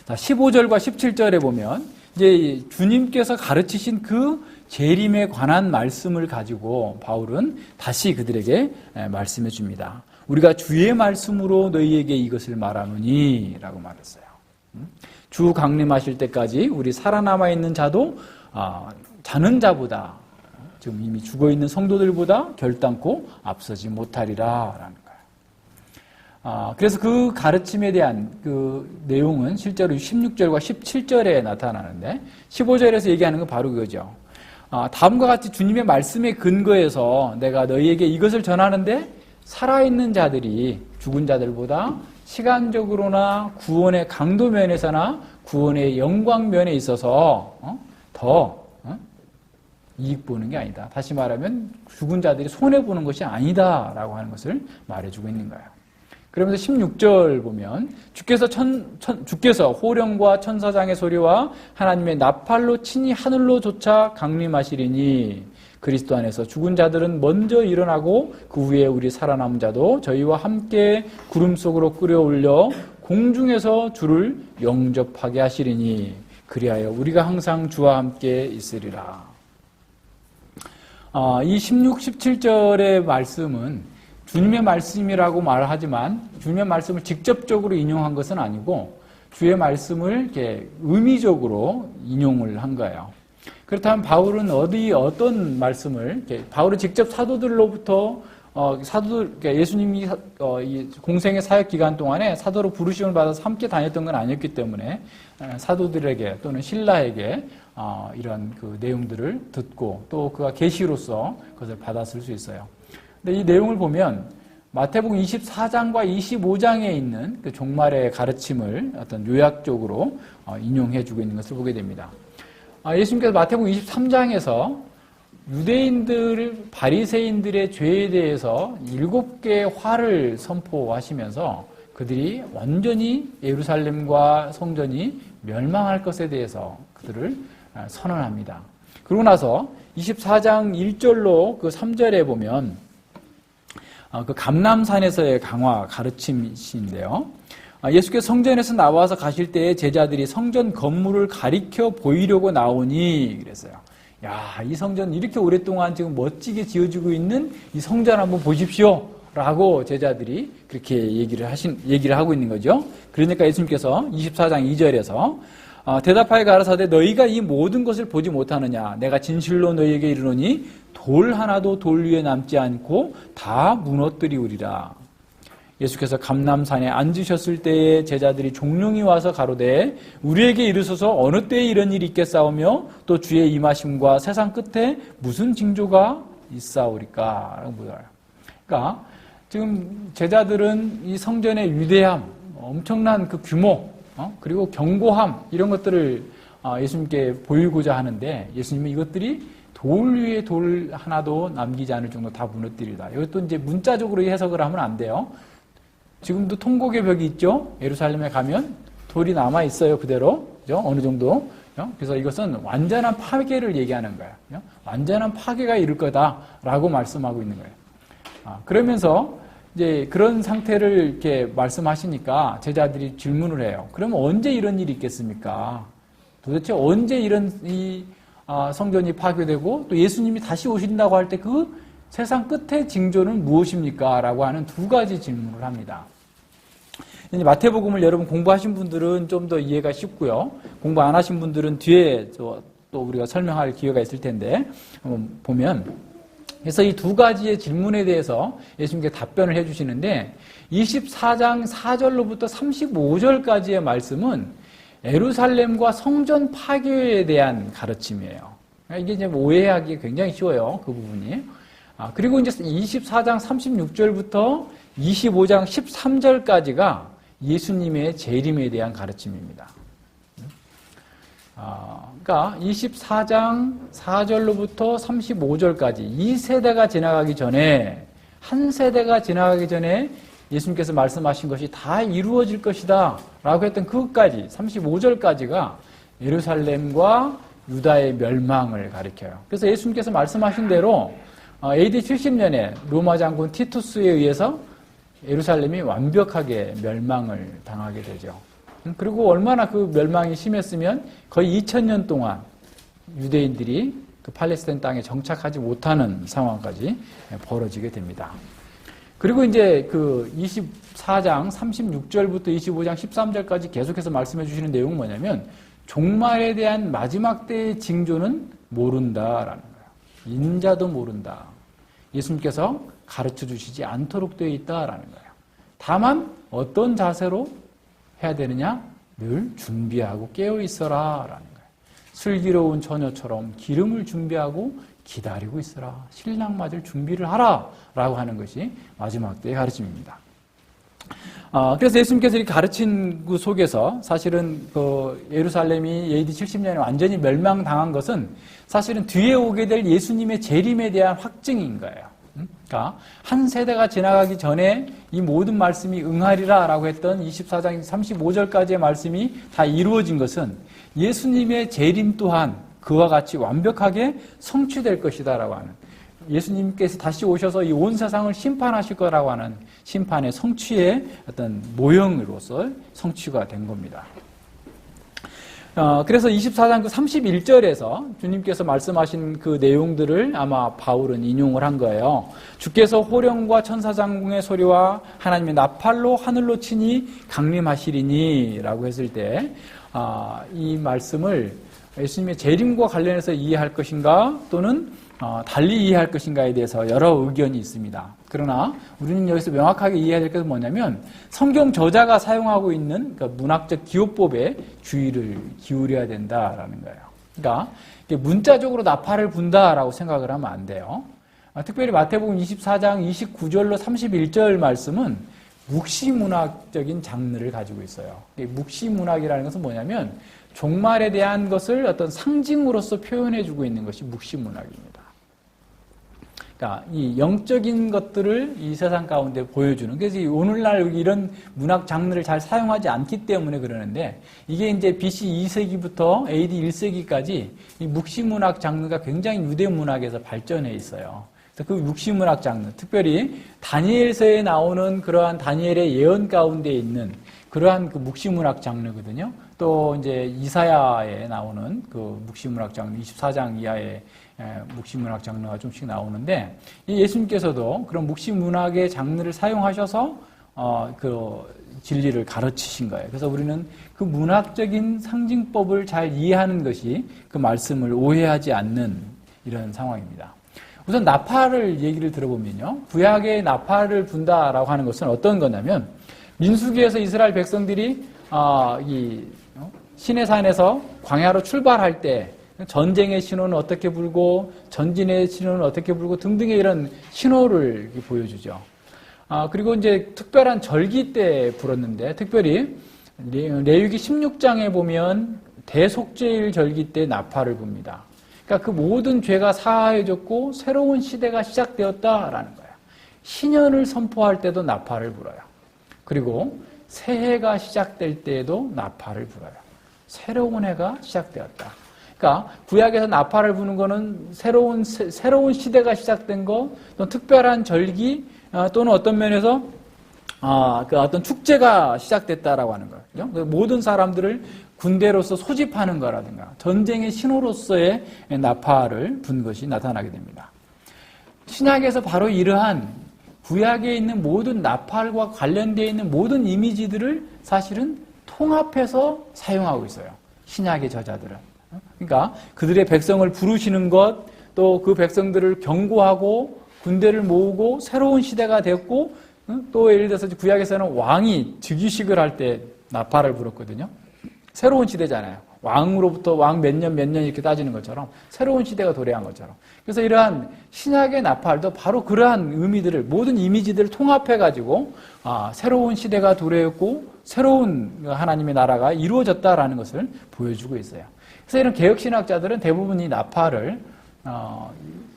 15절과 17절에 보면 이제 주님께서 가르치신 그 재림에 관한 말씀을 가지고 바울은 다시 그들에게 말씀해 줍니다. 우리가 주의 말씀으로 너희에게 이것을 말하노니 라고 말했어요. 주 강림하실 때까지 우리 살아남아 있는 자도 자는 자보다, 지금 이미 죽어있는 성도들보다 결단코 앞서지 못하리라 라는 거예요. 그래서 그 가르침에 대한 그 내용은 실제로 16절과 17절에 나타나는데 15절에서 얘기하는 건 바로 그거죠. 다음과 같이 주님의 말씀에 근거해서 내가 너희에게 이것을 전하는데 살아있는 자들이 죽은 자들보다 시간적으로나 구원의 강도 면에서나 구원의 영광 면에 있어서 더 이익 보는 게 아니다. 다시 말하면 죽은 자들이 손해보는 것이 아니다라고 하는 것을 말해주고 있는 거예요. 그러면서 16절 보면 주께서 호령과 천사장의 소리와 하나님의 나팔로 친히 하늘로 쫓아 강림하시리니 그리스도 안에서 죽은 자들은 먼저 일어나고 그 후에 우리 살아남은 자도 저희와 함께 구름 속으로 끌어올려 공중에서 주를 영접하게 하시리니 그리하여 우리가 항상 주와 함께 있으리라. 이 16, 17절의 말씀은 주님의 말씀이라고 말하지만 주님의 말씀을 직접적으로 인용한 것은 아니고 주의 말씀을 이렇게 의미적으로 인용을 한 거예요. 그렇다면 바울은 어떤 말씀을, 바울은 직접 사도들로부터 그러니까 예수님이 공생의 사역 기간 동안에 사도로 부르심을 받아서 함께 다녔던 건 아니었기 때문에 사도들에게 또는 신라에게 이런 그 내용들을 듣고 또 그가 계시로서 그것을 받았을 수 있어요. 근데 이 내용을 보면 마태복음 24장과 25장에 있는 그 종말의 가르침을 어떤 요약적으로 인용해 주고 있는 것을 보게 됩니다. 예수님께서 마태복음 23장에서 유대인들, 바리새인들의 죄에 대해서 7개의 화를 선포하시면서 그들이 완전히 예루살렘과 성전이 멸망할 것에 대해서 그들을 선언합니다. 그러고 나서 24장 1절로 그 3절에 보면 그 감람산에서의 강화 가르침이신데요. 예수께서 성전에서 나와서 가실 때에 제자들이 성전 건물을 가리켜 보이려고 나오니 그랬어요. 야, 이 성전 이렇게 오랫동안 지금 멋지게 지어지고 있는 이 성전 한번 보십시오. 라고 제자들이 그렇게 얘기를 하고 있는 거죠. 그러니까 예수님께서 24장 2절에서 대답하여 가라사대 너희가 이 모든 것을 보지 못하느냐 내가 진실로 너희에게 이르노니 돌 하나도 돌 위에 남지 않고 다 무너뜨리우리라. 예수께서 감람산에 앉으셨을 때에 제자들이 종룡이 와서 가로되 우리에게 이르소서 어느 때에 이런 일이 있겠사오며 또 주의 임하심과 세상 끝에 무슨 징조가 있사오리까 라고 물어요. 그러니까 지금 제자들은 이 성전의 위대함, 엄청난 그 규모, 그리고 견고함 이런 것들을 예수님께 보이고자 하는데 예수님은 이것들이 돌 위에 돌 하나도 남기지 않을 정도 다 무너뜨리다. 이것도 이제 문자적으로 해석을 하면 안 돼요. 지금도 통곡의 벽이 있죠. 예루살렘에 가면 돌이 남아 있어요. 그대로. 그죠? 어느 정도. 그래서 이것은 완전한 파괴를 얘기하는 거예요. 완전한 파괴가 이룰 거다라고 말씀하고 있는 거예요. 그러면서 이제 그런 상태를 이렇게 말씀하시니까 제자들이 질문을 해요. 그러면 언제 이런 일이 있겠습니까? 도대체 언제 이런 성전이 파괴되고 또 예수님이 다시 오신다고 할 때 그 세상 끝의 징조는 무엇입니까? 라고 하는 두 가지 질문을 합니다. 마태복음을 여러분 공부하신 분들은 좀 더 이해가 쉽고요. 공부 안 하신 분들은 뒤에 또 우리가 설명할 기회가 있을 텐데 한번 보면 그래서 이 두 가지의 질문에 대해서 예수님께 답변을 해주시는데 24장 4절로부터 35절까지의 말씀은 예루살렘과 성전 파괴에 대한 가르침이에요. 이게 이제 오해하기 굉장히 쉬워요. 그 부분이. 그리고 이제 24장 36절부터 25장 13절까지가 예수님의 재림에 대한 가르침입니다. 그러니까 24장 4절로부터 35절까지 이 세대가 지나가기 전에 한 세대가 지나가기 전에 예수님께서 말씀하신 것이 다 이루어질 것이다 라고 했던 그것까지 35절까지가 예루살렘과 유다의 멸망을 가리켜요. 그래서 예수님께서 말씀하신 대로 AD 70년에 로마 장군 티투스에 의해서 예루살렘이 완벽하게 멸망을 당하게 되죠. 그리고 얼마나 그 멸망이 심했으면 거의 2000년 동안 유대인들이 그 팔레스타인 땅에 정착하지 못하는 상황까지 벌어지게 됩니다. 그리고 이제 그 24장 36절부터 25장 13절까지 계속해서 말씀해 주시는 내용은 뭐냐면 종말에 대한 마지막 때의 징조는 모른다라는 거예요. 인자도 모른다. 예수님께서 가르쳐 주시지 않도록 되어 있다라는 거예요. 다만 어떤 자세로 해야 되느냐? 늘 준비하고 깨어 있어라 라는 거예요. 슬기로운 처녀처럼 기름을 준비하고 기다리고 있어라. 신랑 맞을 준비를 하라 라고 하는 것이 마지막 때의 가르침입니다. 그래서 예수님께서 이렇게 가르친 그 속에서 사실은 그 예루살렘이 AD 70년에 완전히 멸망당한 것은 사실은 뒤에 오게 될 예수님의 재림에 대한 확증인 거예요. 그러니까 한 세대가 지나가기 전에 이 모든 말씀이 응하리라 라고 했던 24장 35절까지의 말씀이 다 이루어진 것은 예수님의 재림 또한 그와 같이 완벽하게 성취될 것이다 라고 하는, 예수님께서 다시 오셔서 이 온 세상을 심판하실 거라고 하는 심판의 성취의 어떤 모형으로서 성취가 된 겁니다. 그래서 24장 그 31절에서 주님께서 말씀하신 그 내용들을 아마 바울은 인용을 한 거예요. 주께서 호령과 천사장궁의 소리와 하나님의 나팔로 하늘로 치니 강림하시리니 라고 했을 때 이 말씀을 예수님의 재림과 관련해서 이해할 것인가 또는 달리 이해할 것인가에 대해서 여러 의견이 있습니다. 그러나 우리는 여기서 명확하게 이해해야 될 것은 뭐냐면 성경 저자가 사용하고 있는 그러니까 문학적 기호법에 주의를 기울여야 된다라는 거예요. 그러니까 문자적으로 나팔을 분다라고 생각을 하면 안 돼요. 특별히 마태복음 24장 29절로 31절 말씀은 묵시문학적인 장르를 가지고 있어요. 묵시문학이라는 것은 뭐냐면 종말에 대한 것을 어떤 상징으로서 표현해주고 있는 것이 묵시문학입니다. 그러니까 이 영적인 것들을 이 세상 가운데 보여주는, 그래서 오늘날 이런 문학 장르를 잘 사용하지 않기 때문에 그러는데, 이게 이제 BC 2세기부터 AD 1세기까지 이 묵시문학 장르가 굉장히 유대문학에서 발전해 있어요. 그 묵시문학 장르, 특별히 다니엘서에 나오는 그러한 다니엘의 예언 가운데 있는 그러한 그 묵시문학 장르거든요. 또 이제 이사야에 나오는 그 묵시문학 장르, 24장 이하의 묵시문학 장르가 좀씩 나오는데, 이 예수님께서도 그런 묵시문학의 장르를 사용하셔서 그 진리를 가르치신 거예요. 그래서 우리는 그 문학적인 상징법을 잘 이해하는 것이 그 말씀을 오해하지 않는 이런 상황입니다. 우선 나팔을 얘기를 들어보면요, 구약의 나팔을 분다라고 하는 것은 어떤 거냐면, 민수기에서 이스라엘 백성들이 이 시내산에서 광야로 출발할 때 전쟁의 신호는 어떻게 불고 전진의 신호는 어떻게 불고 등등의 이런 신호를 보여주죠. 그리고 이제 특별한 절기 때 불었는데, 특별히 레위기 16장에 보면 대속죄일 절기 때 나팔을 붑니다. 그러니까 그 모든 죄가 사하해졌고 새로운 시대가 시작되었다라는 거예요. 신년을 선포할 때도 나팔을 불어요. 그리고 새해가 시작될 때에도 나팔을 불어요. 새로운 해가 시작되었다. 그러니까 구약에서 나팔을 부는 거는 새로운 시대가 시작된 거, 또 특별한 절기, 또는 어떤 면에서 그 어떤 축제가 시작됐다라고 하는 거예요. 모든 사람들을 군대로서 소집하는 거라든가 전쟁의 신호로서의 나팔을 분 것이 나타나게 됩니다. 신약에서 바로 이러한 구약에 있는 모든 나팔과 관련되어 있는 모든 이미지들을 사실은 통합해서 사용하고 있어요. 신약의 저자들은. 그러니까 그들의 백성을 부르시는 것, 또 그 백성들을 경고하고 군대를 모으고 새로운 시대가 됐고, 또 예를 들어서 구약에서는 왕이 즉위식을 할 때 나팔을 불었거든요. 새로운 시대잖아요. 왕으로부터 왕 몇 년 이렇게 따지는 것처럼 새로운 시대가 도래한 것처럼. 그래서 이러한 신약의 나팔도 바로 그러한 의미들을, 모든 이미지들을 통합해가지고 새로운 시대가 도래했고 새로운 하나님의 나라가 이루어졌다라는 것을 보여주고 있어요. 그래서 이런 개혁신학자들은 대부분 이 나팔을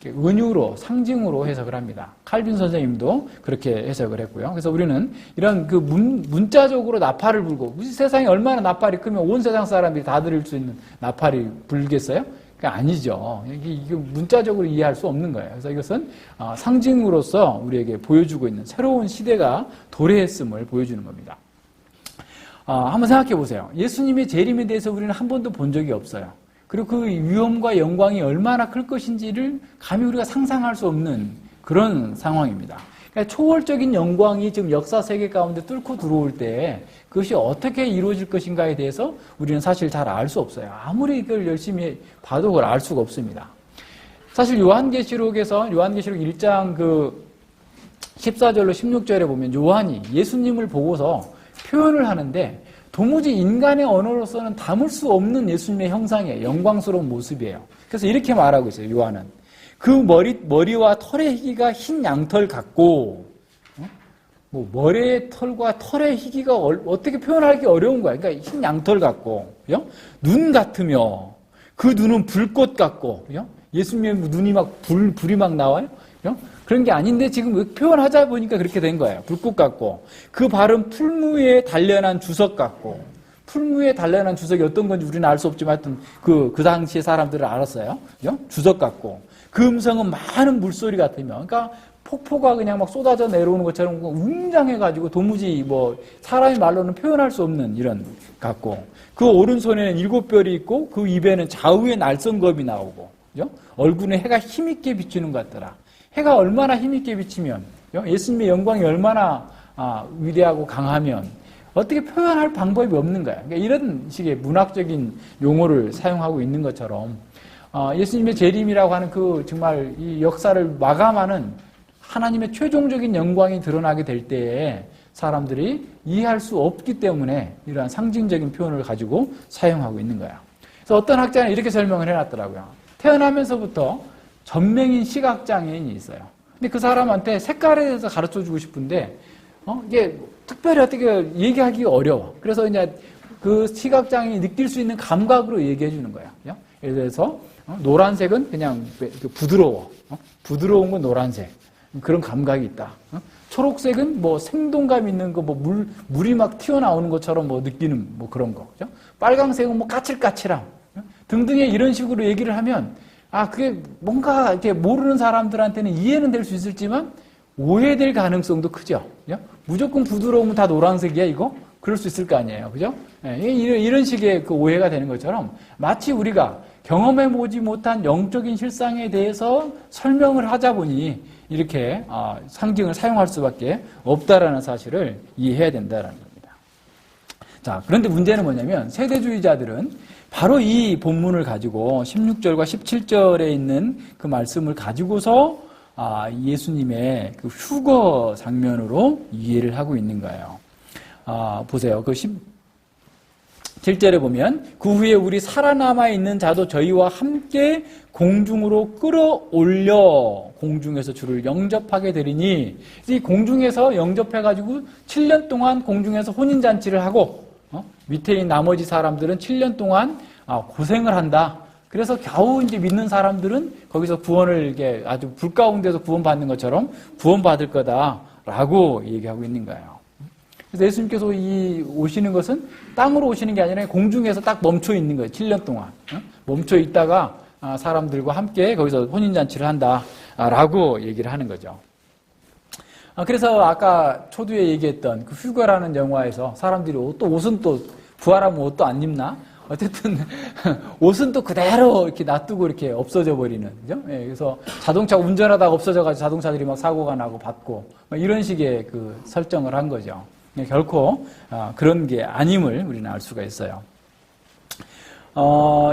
은유로, 상징으로 해석을 합니다. 칼빈 선생님도 그렇게 해석을 했고요. 그래서 우리는 이런 그 문자적으로 나팔을 불고, 세상에 얼마나 나팔이 크면 온 세상 사람들이 다 들을 수 있는 나팔이 불겠어요? 그게 아니죠. 이게 문자적으로 이해할 수 없는 거예요. 그래서 이것은 상징으로서 우리에게 보여주고 있는 새로운 시대가 도래했음을 보여주는 겁니다. 한번 생각해 보세요. 예수님의 재림에 대해서 우리는 한 번도 본 적이 없어요. 그리고 그 위엄과 영광이 얼마나 클 것인지를 감히 우리가 상상할 수 없는 그런 상황입니다. 그러니까 초월적인 영광이 지금 역사 세계 가운데 뚫고 들어올 때 그것이 어떻게 이루어질 것인가에 대해서 우리는 사실 잘 알 수 없어요. 아무리 이걸 열심히 봐도 그걸 알 수가 없습니다. 사실 요한계시록에서 요한계시록 1장 14절로 16절에 보면 요한이 예수님을 보고서 표현을 하는데 도무지 인간의 언어로서는 담을 수 없는 예수님의 형상이에요. 영광스러운 모습이에요. 그래서 이렇게 말하고 있어요. 요한은. 그 머리와 털의 희기가 흰 양털 같고, 머리의 털과 털의 희기가 어떻게 표현하기 어려운 거야. 그러니까 흰 양털 같고, 눈 같으며, 그 눈은 불꽃 같고, 예수님의 눈이 막 불이 막 나와요. 그런 게 아닌데 지금 표현하자 보니까 그렇게 된 거예요. 불꽃 같고. 그 발은 풀무에 단련한 주석 같고. 풀무에 단련한 주석이 어떤 건지 우리는 알 수 없지만 하여튼 그 당시의 사람들은 알았어요. 주석 같고. 그 음성은 많은 물소리 같으며. 그러니까 폭포가 그냥 막 쏟아져 내려오는 것처럼 웅장해가지고 도무지 사람의 말로는 표현할 수 없는 이런 같고. 그 오른손에는 7별이 있고 그 입에는 좌우에 날성겁이 나오고. 얼굴에 해가 힘있게 비추는 것 같더라. 해가 얼마나 힘있게 비치면, 예수님의 영광이 얼마나 위대하고 강하면 어떻게 표현할 방법이 없는 거야. 그러니까 이런 식의 문학적인 용어를 사용하고 있는 것처럼 예수님의 재림이라고 하는 그 정말 이 역사를 마감하는 하나님의 최종적인 영광이 드러나게 될 때에 사람들이 이해할 수 없기 때문에 이러한 상징적인 표현을 가지고 사용하고 있는 거야. 그래서 어떤 학자는 이렇게 설명을 해놨더라고요. 태어나면서부터 전맹인 시각장애인이 있어요. 근데 그 사람한테 색깔에 대해서 가르쳐 주고 싶은데, 이게 특별히 어떻게 얘기하기 어려워. 그래서 이제 그 시각장애인이 느낄 수 있는 감각으로 얘기해 주는 거예요. 예를 들어서, 노란색은 그냥 부드러워. 부드러운 건 노란색. 그런 감각이 있다. 초록색은 생동감 있는 거, 물이 막 튀어나오는 것처럼 느끼는 그런 거. 그죠? 빨강색은 까칠까칠함. 등등의 이런 식으로 얘기를 하면, 그게 뭔가 이렇게 모르는 사람들한테는 이해는 될 수 있을지만 오해될 가능성도 크죠. 그죠? 무조건 부드러우면 다 노란색이야, 이거? 그럴 수 있을 거 아니에요. 그죠? 이런 식의 그 오해가 되는 것처럼 마치 우리가 경험해보지 못한 영적인 실상에 대해서 설명을 하자 보니 이렇게 상징을 사용할 수밖에 없다라는 사실을 이해해야 된다는 겁니다. 자, 그런데 문제는 뭐냐면 세대주의자들은 바로 이 본문을 가지고 16절과 17절에 있는 그 말씀을 가지고서 예수님의 그 휴거 장면으로 이해를 하고 있는 거예요. 보세요. 그 17절에 보면 그 후에 우리 살아남아 있는 자도 저희와 함께 공중으로 끌어올려 공중에서 주를 영접하게 되리니, 이 공중에서 영접해가지고 7년 동안 공중에서 혼인잔치를 하고 밑에 있는 나머지 사람들은 7년 동안 고생을 한다. 그래서 겨우 이제 믿는 사람들은 거기서 구원을 이렇게 아주 불 가운데서 구원받는 것처럼 구원받을 거다라고 얘기하고 있는 거예요. 그래서 예수님께서 오시는 것은 땅으로 오시는 게 아니라 공중에서 딱 멈춰 있는 거예요. 7년 동안. 멈춰 있다가 사람들과 함께 거기서 혼인잔치를 한다라고 얘기를 하는 거죠. 그래서 아까 초두에 얘기했던 그 휴거라는 영화에서 사람들이 옷은 또 부활하면 옷도 안 입나? 어쨌든 옷은 또 그대로 이렇게 놔두고 이렇게 없어져 버리는, 그죠? 그래서 자동차 운전하다가 없어져가지고 자동차들이 막 사고가 나고 받고 이런 식의 그 설정을 한 거죠. 결코 그런 게 아님을 우리는 알 수가 있어요.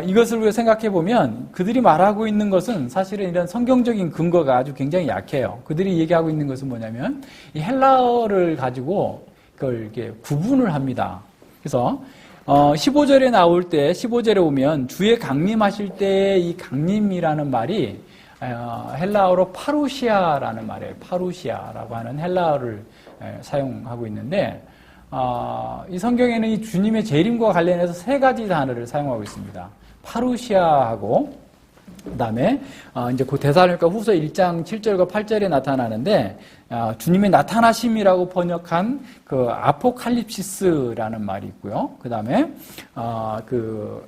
이것을 우리가 생각해 보면 그들이 말하고 있는 것은 사실은 이런 성경적인 근거가 아주 굉장히 약해요. 그들이 얘기하고 있는 것은 뭐냐면 이 헬라어를 가지고 그걸 이렇게 구분을 합니다. 그래서 15절에 나올 때 15절에 보면 주의 강림하실 때 이 강림이라는 말이 헬라어로 파루시아라는 말이에요. 파루시아라고 하는 헬라어를 사용하고 있는데 이 성경에는 이 주님의 재림과 관련해서 세 가지 단어를 사용하고 있습니다. 파루시아하고 그다음에 이제 그 데살로니가 후서 1장 7절과 8절에 나타나는데 주님의 나타나심이라고 번역한 그 아포칼립시스라는 말이 있고요. 그다음에 그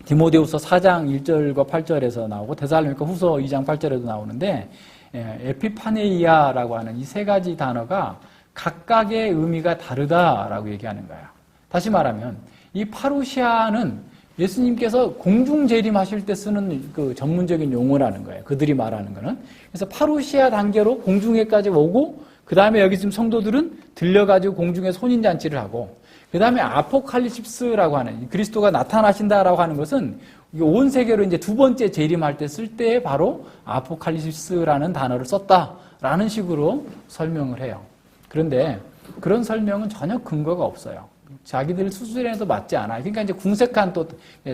디모데후서 4장 1절과 8절에서 나오고 데살로니가 후서 2장 8절에도 나오는데 에피파네이아라고 하는 이 세 가지 단어가 각각의 의미가 다르다라고 얘기하는 거예요. 다시 말하면 이 파루시아는 예수님께서 공중 재림하실 때 쓰는 그 전문적인 용어라는 거예요. 그들이 말하는 거는. 그래서 파루시아 단계로 공중에까지 오고 그 다음에 여기 지금 성도들은 들려가지고 공중에 혼인잔치를 하고 그 다음에 아포칼립시스라고 하는 그리스도가 나타나신다라고 하는 것은 온 세계로 이제 두 번째 재림할 때 쓸 때 바로 아포칼립시스라는 단어를 썼다라는 식으로 설명을 해요. 그런데 그런 설명은 전혀 근거가 없어요. 자기들 수준에도 맞지 않아요. 그러니까 이제 궁색한 또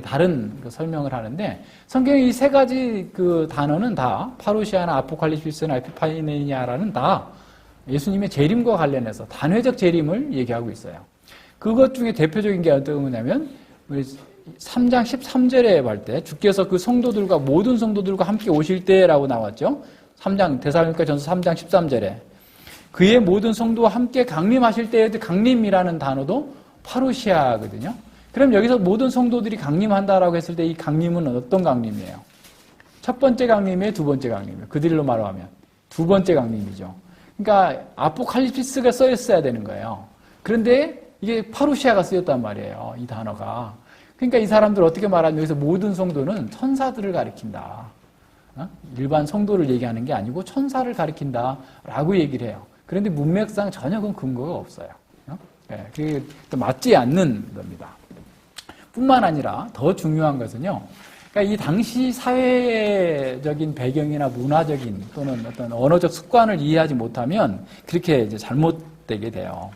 다른 설명을 하는데 성경의 이 세 가지 그 단어는 다 파루시아나 아포칼립시스나 에피파니니아라는 다 예수님의 재림과 관련해서 단회적 재림을 얘기하고 있어요. 그것 중에 대표적인 게 어떤 거냐면 3장 13절에 볼 때 주께서 그 성도들과 모든 성도들과 함께 오실 때라고 나왔죠. 3장 데살로니가 전서 3장 13절에 그의 모든 성도와 함께 강림하실 때에 강림이라는 단어도 파루시아거든요. 그럼 여기서 모든 성도들이 강림한다라고 했을 때 이 강림은 어떤 강림이에요? 첫 번째 강림이에요? 두 번째 강림이에요? 그들로 말하면 두 번째 강림이죠. 그러니까 아포칼립시스가 써있어야 되는 거예요. 그런데 이게 파루시아가 쓰였단 말이에요. 이 단어가. 그러니까 이 사람들 어떻게 말하면 여기서 모든 성도는 천사들을 가리킨다. 일반 성도를 얘기하는 게 아니고 천사를 가리킨다라고 얘기를 해요. 그런데 문맥상 전혀 그 근거가 없어요. 그게 또 맞지 않는 겁니다. 뿐만 아니라 더 중요한 것은요. 그러니까 이 당시 사회적인 배경이나 문화적인 또는 어떤 언어적 습관을 이해하지 못하면 그렇게 이제 잘못되게 돼요.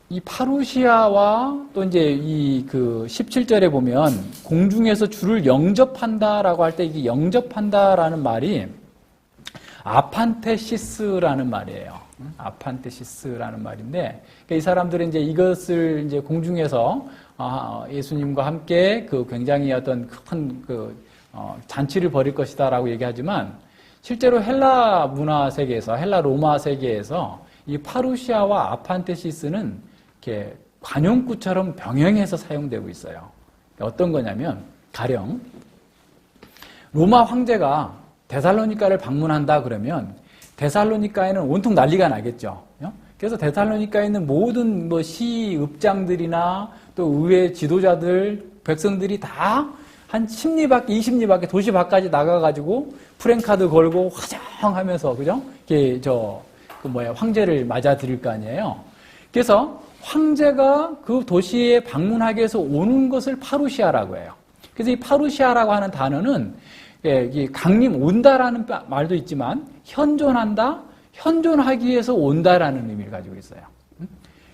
이 파루시아와 또 이제 이 그 17절에 보면 공중에서 주를 영접한다라고 할 때 이게 영접한다라는 말이 아판테시스라는 말이에요. 아판테시스라는 말인데 이 사람들은 이제 이것을 이제 공중에서 예수님과 함께 그 굉장히 어떤 큰 그 잔치를 벌일 것이다라고 얘기하지만 실제로 헬라 문화 세계에서 헬라 로마 세계에서 이 파루시아와 아판테시스는 이렇게 관용구처럼 병행해서 사용되고 있어요. 어떤 거냐면 가령 로마 황제가 데살로니가를 방문한다 그러면 데살로니가에는 온통 난리가 나겠죠. 그래서 데살로니가에 있는 모든 뭐 시읍장들이나 또 의회 지도자들, 백성들이 다 한 10리 밖에 20리 밖에 도시 밖까지 나가가지고 프랭카드 걸고 화장하면서 그죠? 이게 황제를 맞아들일 거 아니에요. 그래서 황제가 그 도시에 방문하기 위해서 오는 것을 파루시아라고 해요. 그래서 이 파루시아라고 하는 단어는 강림 온다라는 말도 있지만 현존한다, 현존하기 위해서 온다라는 의미를 가지고 있어요.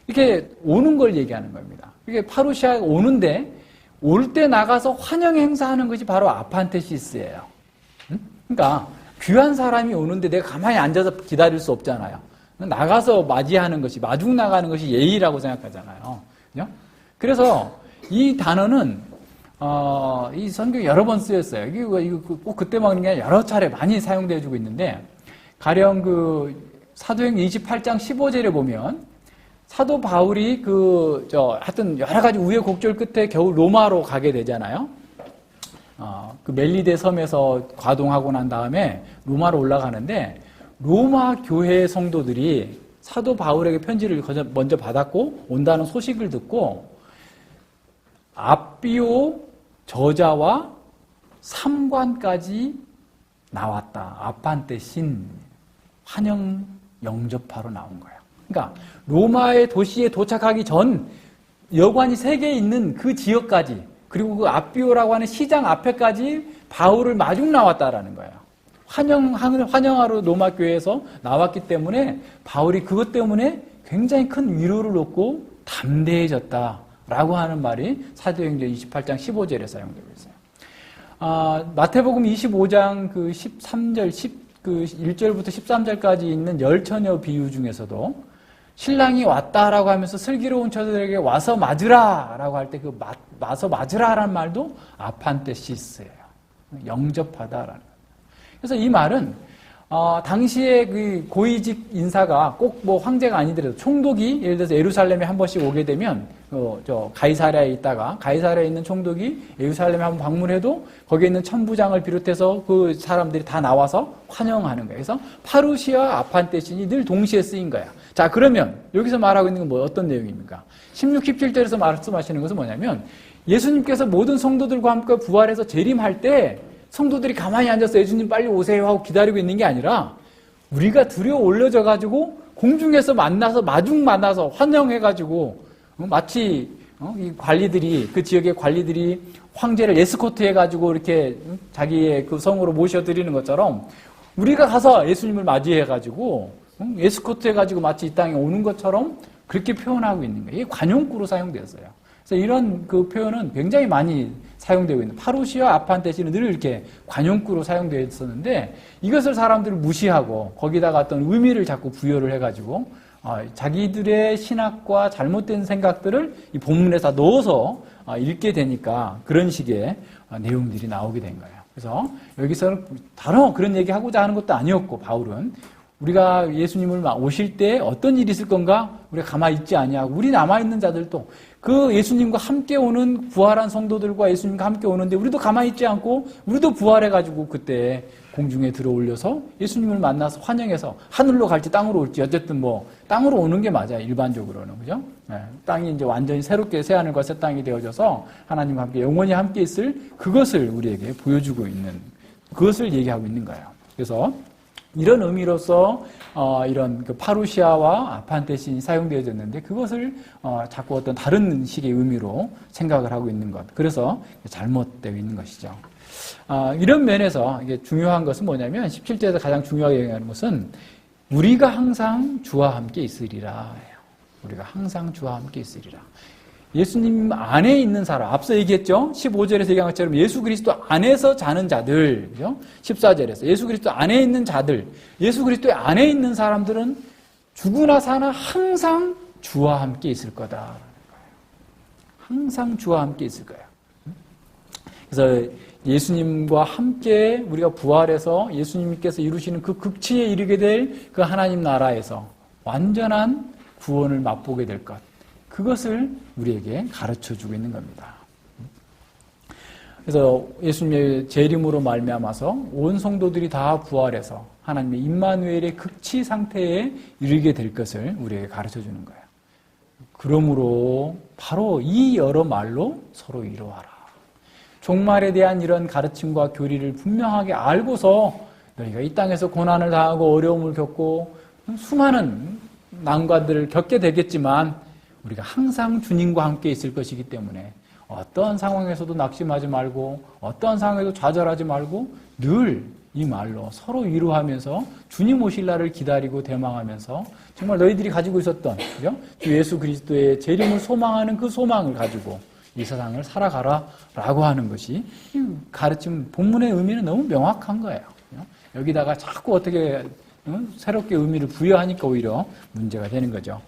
이렇게 오는 걸 얘기하는 겁니다. 이게 파루시아가 오는데 올 때 나가서 환영 행사하는 것이 바로 아판테시스예요. 그러니까 귀한 사람이 오는데 내가 가만히 앉아서 기다릴 수 없잖아요. 나가서 맞이하는 것이 마중 나가는 것이 예의라고 생각하잖아요. 그죠? 그래서 이 단어는 이 성경에 여러 번 쓰였어요. 이거 꼭 그때만 그런 게 아니라 여러 차례 많이 사용되어지고 있는데 가령 그 사도행전 28장 15절에 보면 사도 바울이 하여튼 여러 가지 우여곡절 끝에 겨우 로마로 가게 되잖아요. 그 멜리데 섬에서 과동하고 난 다음에 로마로 올라가는데 로마 교회 성도들이 사도 바울에게 편지를 먼저 받았고 온다는 소식을 듣고 앞비오 저자와 삼관까지 나왔다. 아판테신 환영 영접하러 나온 거예요. 그러니까 로마의 도시에 도착하기 전 여관이 3개 있는 그 지역까지 그리고 그 앞비오라고 하는 시장 앞에까지 바울을 마중 나왔다라는 거예요. 환영하러 로마 교회에서 나왔기 때문에 바울이 그것 때문에 굉장히 큰 위로를 얻고 담대해졌다라고 하는 말이 사도행전 28장 15절에 사용되고 있어요. 마태복음 25장 그 13절, 1절부터 13절까지 있는 열처녀 비유 중에서도 신랑이 왔다라고 하면서 슬기로운 처녀들에게 와서 맞으라라고 할 때 그 와서 맞으라라는 말도 아판테시스예요. 영접하다라는. 그래서 이 말은 당시에 그 고위직 인사가 꼭 뭐 황제가 아니더라도 총독이 예를 들어서 예루살렘에 한 번씩 오게 되면 가이사랴에 있다가 가이사랴에 있는 총독이 예루살렘에 한번 방문해도 거기에 있는 천부장을 비롯해서 그 사람들이 다 나와서 환영하는 거예요. 그래서 파루시와 아판테신이 늘 동시에 쓰인 거야. 자, 그러면 여기서 말하고 있는 건 뭐 어떤 내용입니까? 16, 17절에서 말씀하시는 것은 뭐냐면 예수님께서 모든 성도들과 함께 부활해서 재림할 때 성도들이 가만히 앉아서 예수님 빨리 오세요 하고 기다리고 있는 게 아니라 우리가 두려워 올려져 가지고 공중에서 만나서 마중 만나서 환영해 가지고 마치 이 관리들이 그 지역의 관리들이 황제를 에스코트 해 가지고 이렇게 자기의 그 성으로 모셔드리는 것처럼 우리가 가서 예수님을 맞이해 가지고 에스코트 해 가지고 마치 이 땅에 오는 것처럼 그렇게 표현하고 있는 거예요. 이게 관용구로 사용되었어요. 그래서 이런 그 표현은 굉장히 많이 사용되고 있는, 파루시와 아판테신은 늘 이렇게 관용구로 사용되어 있었는데 이것을 사람들을 무시하고 거기다가 어떤 의미를 자꾸 부여를 해가지고 자기들의 신학과 잘못된 생각들을 이 본문에 다 넣어서 읽게 되니까 그런 식의 내용들이 나오게 된 거예요. 그래서 여기서는 다른 그런 얘기하고자 하는 것도 아니었고, 바울은 우리가 예수님을 오실 때 어떤 일이 있을 건가 우리가 가만히 있지 아니하고 우리 남아있는 자들도 그 예수님과 함께 오는 부활한 성도들과 예수님과 함께 오는데 우리도 가만히 있지 않고 우리도 부활해가지고 그때 공중에 들어올려서 예수님을 만나서 환영해서 하늘로 갈지 땅으로 올지 어쨌든 뭐 땅으로 오는 게 맞아요. 일반적으로는. 그죠? 네. 땅이 이제 완전히 새롭게 새 하늘과 새 땅이 되어져서 하나님과 함께 영원히 함께 있을 그것을 우리에게 보여주고 있는, 그것을 얘기하고 있는 거예요. 그래서 이런 의미로서 이런 그 파루시아와 아판테신이 사용되어졌는데 그것을 자꾸 어떤 다른 식의 의미로 생각을 하고 있는 것. 그래서 잘못되어 있는 것이죠. 이런 면에서 이게 중요한 것은 뭐냐면 17절에서 가장 중요하게 얘기하는 것은 우리가 항상 주와 함께 있으리라. 우리가 항상 주와 함께 있으리라. 예수님 안에 있는 사람, 앞서 얘기했죠? 15절에서 얘기한 것처럼 예수 그리스도 안에서 자는 자들, 그죠? 14절에서 예수 그리스도 안에 있는 자들, 예수 그리스도 안에 있는 사람들은 죽으나 사나 항상 주와 함께 있을 거다. 항상 주와 함께 있을 거야. 그래서 예수님과 함께 우리가 부활해서 예수님께서 이루시는 그 극치에 이르게 될 그 하나님 나라에서 완전한 구원을 맛보게 될 것. 그것을 우리에게 가르쳐주고 있는 겁니다. 그래서 예수님의 재림으로 말미암아서 온 성도들이 다 부활해서 하나님의 임마누엘의 극치 상태에 이르게 될 것을 우리에게 가르쳐주는 거예요. 그러므로 바로 이 여러 말로 서로 이루어라. 종말에 대한 이런 가르침과 교리를 분명하게 알고서 너희가 이 땅에서 고난을 당하고 어려움을 겪고 수많은 난관들을 겪게 되겠지만 우리가 항상 주님과 함께 있을 것이기 때문에 어떠한 상황에서도 낙심하지 말고 어떠한 상황에도 좌절하지 말고 늘 이 말로 서로 위로하면서 주님 오실 날을 기다리고 대망하면서 정말 너희들이 가지고 있었던, 그죠? 주 예수 그리스도의 재림을 소망하는 그 소망을 가지고 이 세상을 살아가라라고 하는 것이 가르침 본문의 의미는 너무 명확한 거예요. 여기다가 자꾸 어떻게 새롭게 의미를 부여하니까 오히려 문제가 되는 거죠.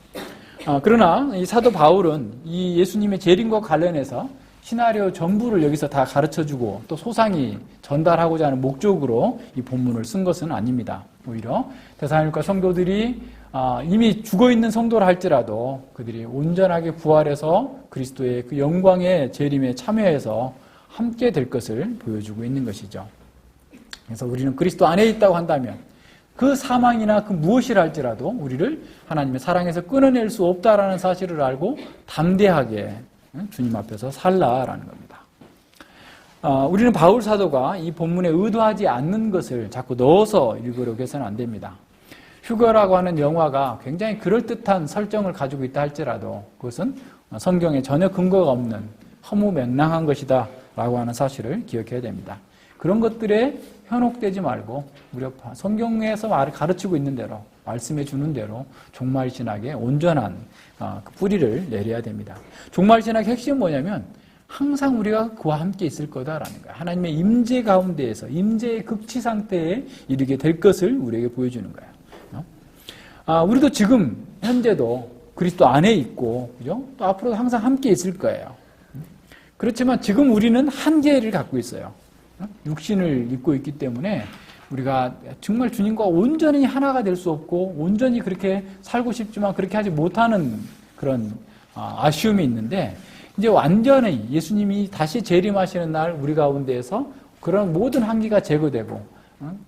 그러나 이 사도 바울은 이 예수님의 재림과 관련해서 시나리오 전부를 여기서 다 가르쳐주고 또 소상히 전달하고자 하는 목적으로 이 본문을 쓴 것은 아닙니다. 오히려 데살로니가 성도들이 이미 죽어있는 성도라 할지라도 그들이 온전하게 부활해서 그리스도의 그 영광의 재림에 참여해서 함께 될 것을 보여주고 있는 것이죠. 그래서 우리는 그리스도 안에 있다고 한다면 그 사망이나 그 무엇이라 할지라도 우리를 하나님의 사랑에서 끊어낼 수 없다라는 사실을 알고 담대하게 주님 앞에서 살라라는 겁니다. 우리는 바울 사도가 이 본문에 의도하지 않는 것을 자꾸 넣어서 읽으려고 해서는 안 됩니다. 휴거라고 하는 영화가 굉장히 그럴듯한 설정을 가지고 있다 할지라도 그것은 성경에 전혀 근거가 없는 허무맹랑한 것이다 라고 하는 사실을 기억해야 됩니다. 그런 것들에 현혹되지 말고 우리가 성경에서 가르치고 있는 대로 말씀해 주는 대로 종말신학의 온전한 그 뿌리를 내려야 됩니다. 종말신학의 핵심은 뭐냐면 항상 우리가 그와 함께 있을 거다라는 거예요. 하나님의 임재 가운데에서 임재의 극치 상태에 이르게 될 것을 우리에게 보여주는 거예요. 우리도 지금 현재도 그리스도 안에 있고, 그죠? 또 앞으로도 항상 함께 있을 거예요. 그렇지만 지금 우리는 한계를 갖고 있어요. 육신을 입고 있기 때문에 우리가 정말 주님과 온전히 하나가 될 수 없고 온전히 그렇게 살고 싶지만 그렇게 하지 못하는 그런 아쉬움이 있는데 이제 완전히 예수님이 다시 재림하시는 날 우리 가운데에서 그런 모든 한계가 제거되고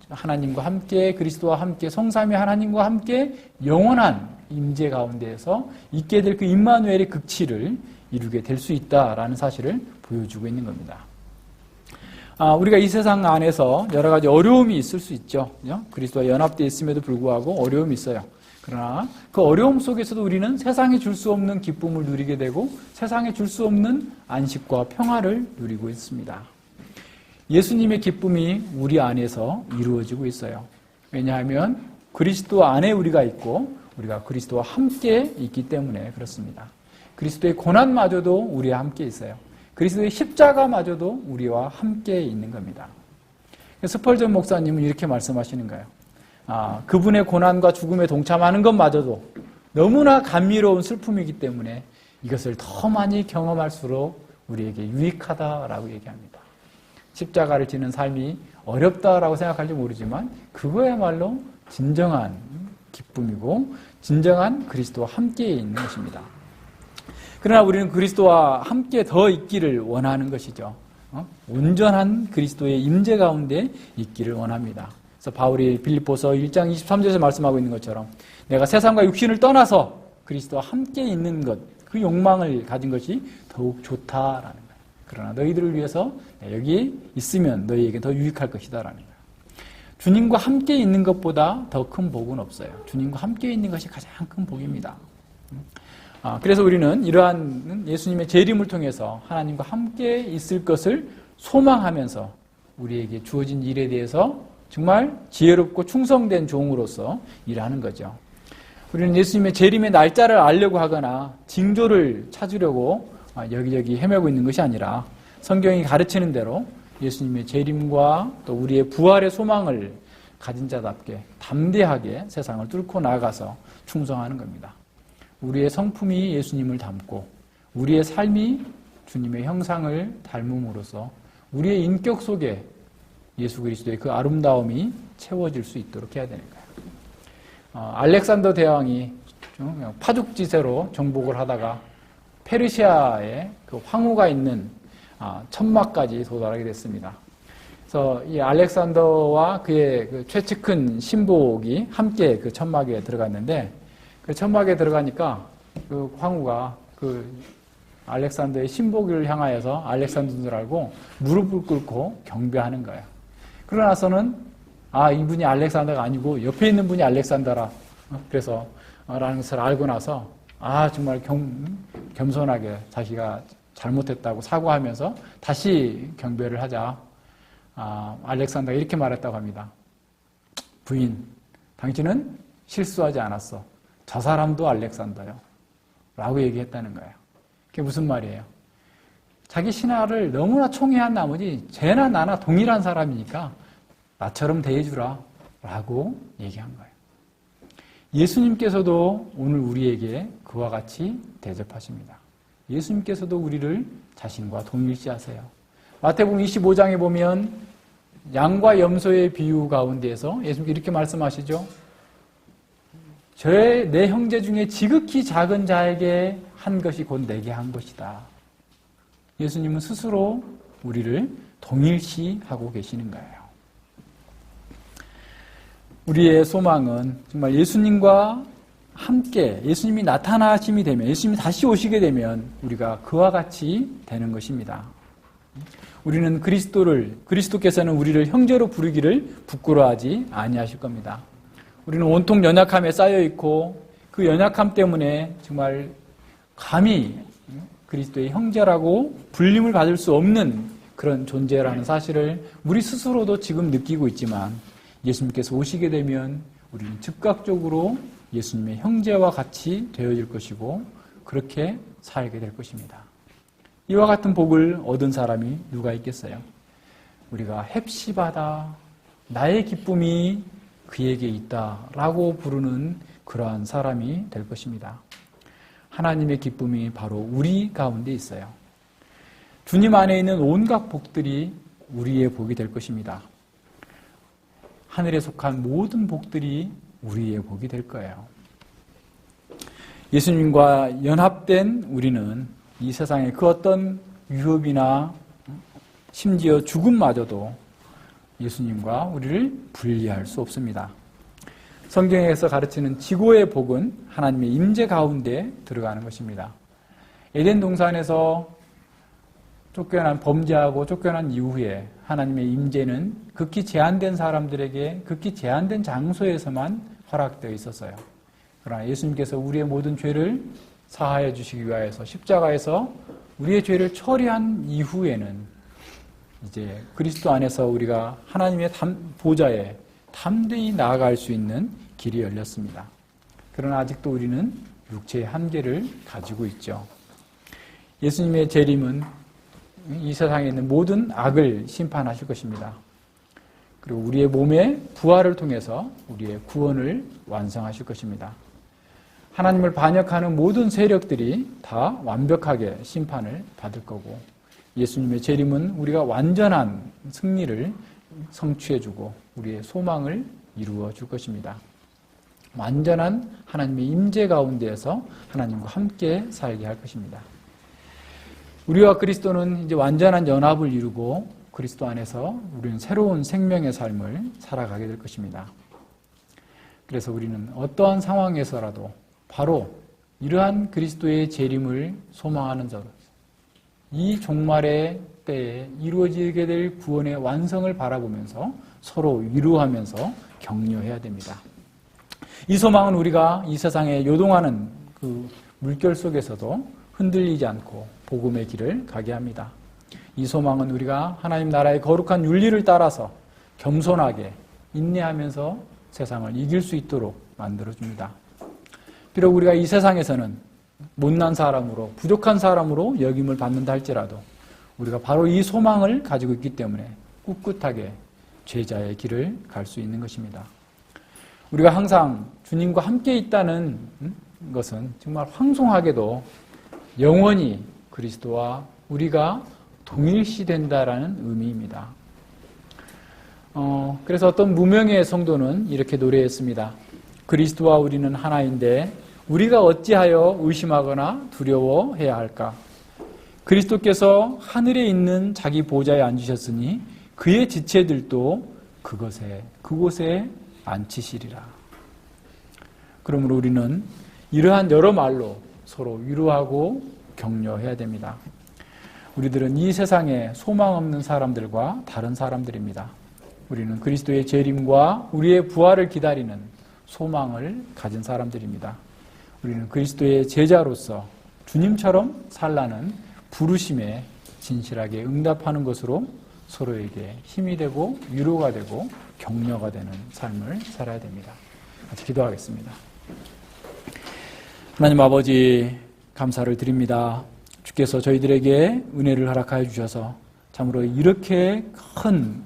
하나님과 함께 그리스도와 함께 성삼위 하나님과 함께 영원한 임재 가운데에서 있게 될 그 임마누엘의 극치를 이루게 될 수 있다라는 사실을 보여주고 있는 겁니다. 우리가 이 세상 안에서 여러 가지 어려움이 있을 수 있죠. 그리스도와 연합되어 있음에도 불구하고 어려움이 있어요. 그러나 그 어려움 속에서도 우리는 세상에 줄 수 없는 기쁨을 누리게 되고 세상에 줄 수 없는 안식과 평화를 누리고 있습니다. 예수님의 기쁨이 우리 안에서 이루어지고 있어요. 왜냐하면 그리스도 안에 우리가 있고 우리가 그리스도와 함께 있기 때문에 그렇습니다. 그리스도의 고난마저도 우리와 함께 있어요. 그리스도의 십자가마저도 우리와 함께 있는 겁니다. 스펄전 목사님은 이렇게 말씀하시는 거예요. 그분의 고난과 죽음에 동참하는 것마저도 너무나 감미로운 슬픔이기 때문에 이것을 더 많이 경험할수록 우리에게 유익하다라고 얘기합니다. 십자가를 지는 삶이 어렵다라고 생각할지 모르지만 그거야말로 진정한 기쁨이고 진정한 그리스도와 함께 있는 것입니다. 그러나 우리는 그리스도와 함께 더 있기를 원하는 것이죠. 온전한 그리스도의 임재 가운데 있기를 원합니다. 그래서 바울이 빌립보서 1장 23절에서 말씀하고 있는 것처럼 내가 세상과 육신을 떠나서 그리스도와 함께 있는 것, 그 욕망을 가진 것이 더욱 좋다라는 거예요. 그러나 너희들을 위해서 여기 있으면 너희에게 더 유익할 것이다라는 거예요. 주님과 함께 있는 것보다 더 큰 복은 없어요. 주님과 함께 있는 것이 가장 큰 복입니다. 그래서 우리는 이러한 예수님의 재림을 통해서 하나님과 함께 있을 것을 소망하면서 우리에게 주어진 일에 대해서 정말 지혜롭고 충성된 종으로서 일하는 거죠. 우리는 예수님의 재림의 날짜를 알려고 하거나 징조를 찾으려고 여기저기 헤매고 있는 것이 아니라 성경이 가르치는 대로 예수님의 재림과 또 우리의 부활의 소망을 가진 자답게 담대하게 세상을 뚫고 나아가서 충성하는 겁니다. 우리의 성품이 예수님을 닮고 우리의 삶이 주님의 형상을 닮음으로써 우리의 인격 속에 예수 그리스도의 그 아름다움이 채워질 수 있도록 해야 되는 거예요. 알렉산더 대왕이 파죽지세로 정복을 하다가 페르시아에 그 황후가 있는 천막까지 도달하게 됐습니다. 그래서 이 알렉산더와 그의 그 최측근 신복이 함께 그 천막에 들어갔는데 그 천막에 들어가니까 그 황후가 그 알렉산더의 신복을 향하여서 알렉산더인 줄 알고 무릎을 꿇고 경배하는 거예요. 그러고 나서는 이분이 알렉산더가 아니고 옆에 있는 분이 알렉산더라. 그래서 라는 것을 알고 나서 정말 겸손하게 자기가 잘못했다고 사과하면서 다시 경배를 하자. 알렉산더가 이렇게 말했다고 합니다. 부인, 당신은 실수하지 않았어. 저 사람도 알렉산더요. 라고 얘기했다는 거예요. 그게 무슨 말이에요? 자기 신하를 너무나 총애한 나머지 쟤나 나나 동일한 사람이니까 나처럼 대해주라. 라고 얘기한 거예요. 예수님께서도 오늘 우리에게 그와 같이 대접하십니다. 예수님께서도 우리를 자신과 동일시하세요. 마태복음 25장에 보면 양과 염소의 비유 가운데에서 예수님께서 이렇게 말씀하시죠. 내 형제 중에 지극히 작은 자에게 한 것이 곧 내게 한 것이다. 예수님은 스스로 우리를 동일시하고 계시는 거예요. 우리의 소망은 정말 예수님과 함께 예수님이 나타나심이 되면 예수님이 다시 오시게 되면 우리가 그와 같이 되는 것입니다. 우리는 그리스도께서는 우리를 형제로 부르기를 부끄러워하지 아니하실 겁니다. 우리는 온통 연약함에 쌓여 있고 그 연약함 때문에 정말 감히 그리스도의 형제라고 불림을 받을 수 없는 그런 존재라는 사실을 우리 스스로도 지금 느끼고 있지만 예수님께서 오시게 되면 우리는 즉각적으로 예수님의 형제와 같이 되어질 것이고 그렇게 살게 될 것입니다. 이와 같은 복을 얻은 사람이 누가 있겠어요? 우리가 헵시바다, 나의 기쁨이 그에게 있다라고 부르는 그러한 사람이 될 것입니다. 하나님의 기쁨이 바로 우리 가운데 있어요. 주님 안에 있는 온갖 복들이 우리의 복이 될 것입니다. 하늘에 속한 모든 복들이 우리의 복이 될 거예요. 예수님과 연합된 우리는 이 세상의 그 어떤 위협이나 심지어 죽음마저도 예수님과 우리를 분리할 수 없습니다. 성경에서 가르치는 지고의 복은 하나님의 임재 가운데 들어가는 것입니다. 에덴 동산에서 범죄하고 쫓겨난 이후에 하나님의 임재는 극히 제한된 사람들에게 극히 제한된 장소에서만 허락되어 있었어요. 그러나 예수님께서 우리의 모든 죄를 사하여 주시기 위하여서 십자가에서 우리의 죄를 처리한 이후에는 이제 그리스도 안에서 우리가 하나님의 보좌에 담대히 나아갈 수 있는 길이 열렸습니다. 그러나 아직도 우리는 육체의 한계를 가지고 있죠. 예수님의 재림은 이 세상에 있는 모든 악을 심판하실 것입니다. 그리고 우리의 몸의 부활을 통해서 우리의 구원을 완성하실 것입니다. 하나님을 반역하는 모든 세력들이 다 완벽하게 심판을 받을 거고, 예수님의 재림은 우리가 완전한 승리를 성취해주고 우리의 소망을 이루어 줄 것입니다. 완전한 하나님의 임재 가운데에서 하나님과 함께 살게 할 것입니다. 우리와 그리스도는 이제 완전한 연합을 이루고 그리스도 안에서 우리는 새로운 생명의 삶을 살아가게 될 것입니다. 그래서 우리는 어떠한 상황에서라도 바로 이러한 그리스도의 재림을 소망하는 자로 이 종말의 때에 이루어지게 될 구원의 완성을 바라보면서 서로 위로하면서 격려해야 됩니다. 이 소망은 우리가 이 세상에 요동하는 그 물결 속에서도 흔들리지 않고 복음의 길을 가게 합니다. 이 소망은 우리가 하나님 나라의 거룩한 윤리를 따라서 겸손하게 인내하면서 세상을 이길 수 있도록 만들어줍니다. 비록 우리가 이 세상에서는 못난 사람으로 부족한 사람으로 여김을 받는다 할지라도 우리가 바로 이 소망을 가지고 있기 때문에 꿋꿋하게 제자의 길을 갈 수 있는 것입니다. 우리가 항상 주님과 함께 있다는 것은 정말 황송하게도 영원히 그리스도와 우리가 동일시된다라는 의미입니다. 그래서 어떤 무명의 성도는 이렇게 노래했습니다. 그리스도와 우리는 하나인데 우리가 어찌하여 의심하거나 두려워해야 할까? 그리스도께서 하늘에 있는 자기 보좌에 앉으셨으니 그의 지체들도 그곳에 앉히시리라. 그러므로 우리는 이러한 여러 말로 서로 위로하고 격려해야 됩니다. 우리들은 이 세상에 소망 없는 사람들과 다른 사람들입니다. 우리는 그리스도의 재림과 우리의 부활을 기다리는 소망을 가진 사람들입니다. 우리는 그리스도의 제자로서 주님처럼 살라는 부르심에 진실하게 응답하는 것으로 서로에게 힘이 되고 위로가 되고 격려가 되는 삶을 살아야 됩니다. 같이 기도하겠습니다. 하나님 아버지, 감사를 드립니다. 주께서 저희들에게 은혜를 허락하여 주셔서 참으로 이렇게 큰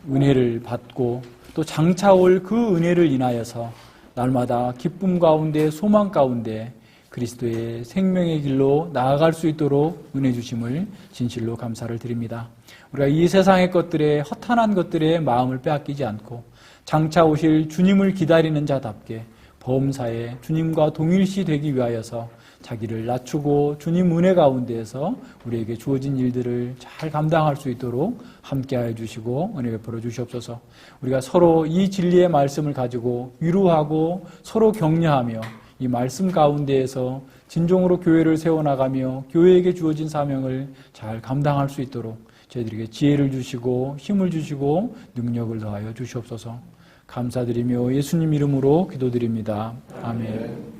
은혜를 받고 또 장차 올 그 은혜를 인하여서 날마다 기쁨 가운데 소망 가운데 그리스도의 생명의 길로 나아갈 수 있도록 은혜 주심을 진실로 감사를 드립니다. 우리가 이 세상의 것들에 허탄한 것들에 마음을 빼앗기지 않고 장차 오실 주님을 기다리는 자답게 범사에 주님과 동일시 되기 위하여서 자기를 낮추고 주님 은혜 가운데에서 우리에게 주어진 일들을 잘 감당할 수 있도록 함께하여 주시고 은혜 베풀어 주시옵소서. 우리가 서로 이 진리의 말씀을 가지고 위로하고 서로 격려하며 이 말씀 가운데에서 진정으로 교회를 세워나가며 교회에게 주어진 사명을 잘 감당할 수 있도록 저희들에게 지혜를 주시고 힘을 주시고 능력을 더하여 주시옵소서. 감사드리며 예수님 이름으로 기도드립니다. 아멘.